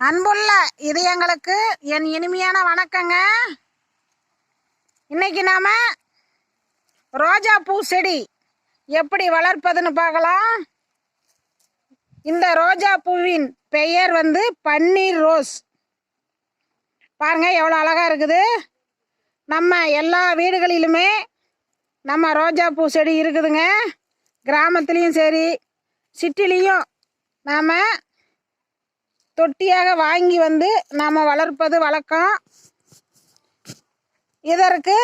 அன்புள்ள இதயங்களுக்கு என் இனிமையான வணக்கங்க. இன்னைக்கு நாம ரோஜா பூ செடி எப்படி வளர்ப்பதுன்னு பார்க்கலாம். இந்த ரோஜா பூவின் பெயர் பன்னீர் ரோஸ். பாருங்க எவ்வளோ அழகா இருக்குது. நம்ம எல்லா வீடுகளிலுமே நம்ம ரோஜா பூ செடி இருக்குதுங்க. கிராமத்துலேயும் சரி சிட்டிலையும் நாம் தொட்டியாக வாங்கி நாம் வளர்ப்பது வழக்கம். இதற்கு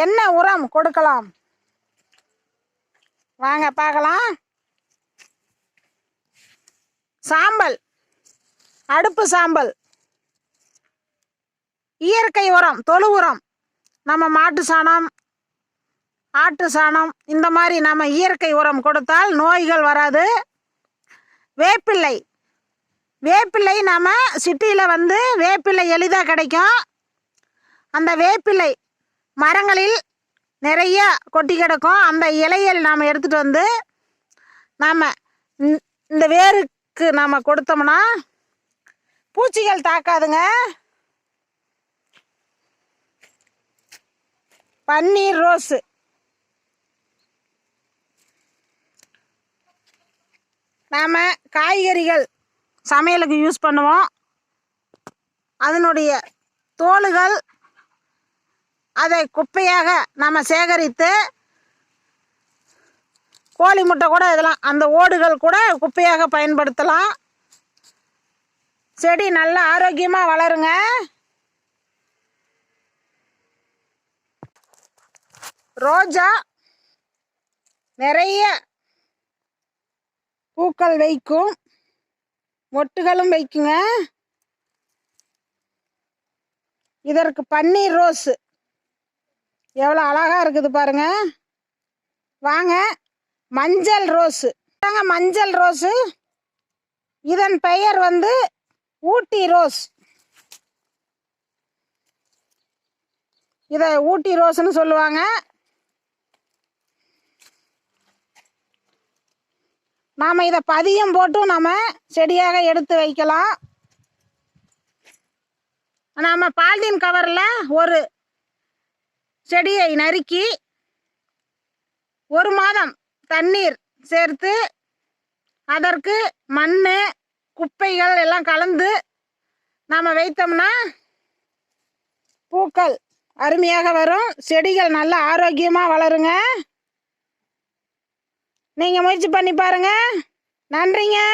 என்ன உரம் கொடுக்கலாம் வாங்க பார்க்கலாம். சாம்பல், அடுப்பு சாம்பல், இயற்கை உரம், தொழு உரம், நம்ம மாட்டு சாணம், ஆட்டு சாணம், இந்த மாதிரி நம்ம இயற்கை உரம் கொடுத்தால் நோய்கள் வராது. வேப்பிள்ளை, வேப்பிள்ளை நாம் சிட்டியில் வேப்பிள்ளை எளிதாக கிடைக்கும். அந்த வேப்பிள்ளை மரங்களில் நிறைய கொட்டி கிடக்கும். அந்த இலையில் நாம் எடுத்துகிட்டு நாம் இந்த வேருக்கு நாம் கொடுத்தோம்னா பூச்சிகள் தாக்காதுங்க. பன்னீர் ரோஸு நாம் காய்கறிகள் சமையலுக்கு யூஸ் பண்ணுவோம். அதனுடைய தோல்கள் அதை குப்பையாக நாம் சேகரித்து கோழி முட்டை கூட இதெல்லாம் அந்த ஓடுகள் கூட குப்பையாக பயன்படுத்தலாம். செடி நல்லா ஆரோக்கியமாக வளருங்க. ரோஜா நிறைய பூக்கள் வைக்கும், மொட்டுகளும் வைக்குங்க. இதற்கு பன்னீர் ரோஸ் எவ்வளோ அழகா இருக்குது பாருங்க. வாங்க மஞ்சள் ரோஸு, மஞ்சள் ரோஸு. இதன் பெயர் ஊட்டி ரோஸ். இதை ஊட்டி ரோஸ்ன்னு சொல்லுவாங்க. நாம் இதை பதியம் போட்டு நம்ம செடியாக எடுத்து வைக்கலாம். நாம் பாலித்தீன் கவரில் ஒரு செடியை நறுக்கி 1 மாதம் தண்ணீர் சேர்த்து அதற்கு மண், குப்பைகள் எல்லாம் கலந்து நாம் வைத்தோம்னா பூக்கள் அருமையாக வரும். செடிகள் நல்லா ஆரோக்கியமாக வளருங்க. நீங்கள் முயற்சி பண்ணி பாருங்கள். நன்றிங்க.